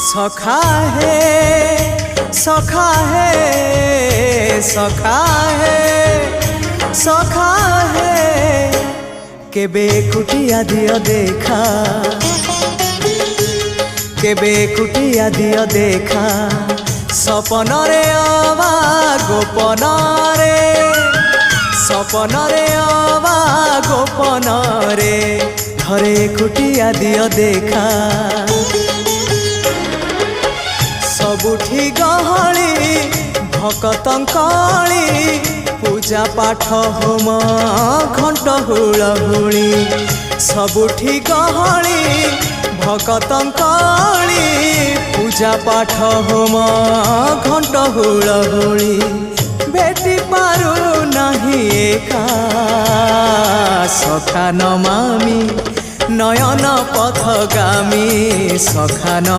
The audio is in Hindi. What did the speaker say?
सखा है सखा है सखा है सखा है केबे कुटिया दियो देखा केबे कुटिया दियो देखा सपन रे अवा गोपन रे सपन रे अवा गोपन रे थरे कुटिया दियो देखा सबुठी गहली भकतंकली पूजा पाठ होम घंट हुलहुली सबुठी गहली भकतंकली पूजा पाठ होम घंट हुलहुली भेटी पारु नहीं एका सखा नमामि नयन पथगामी सखा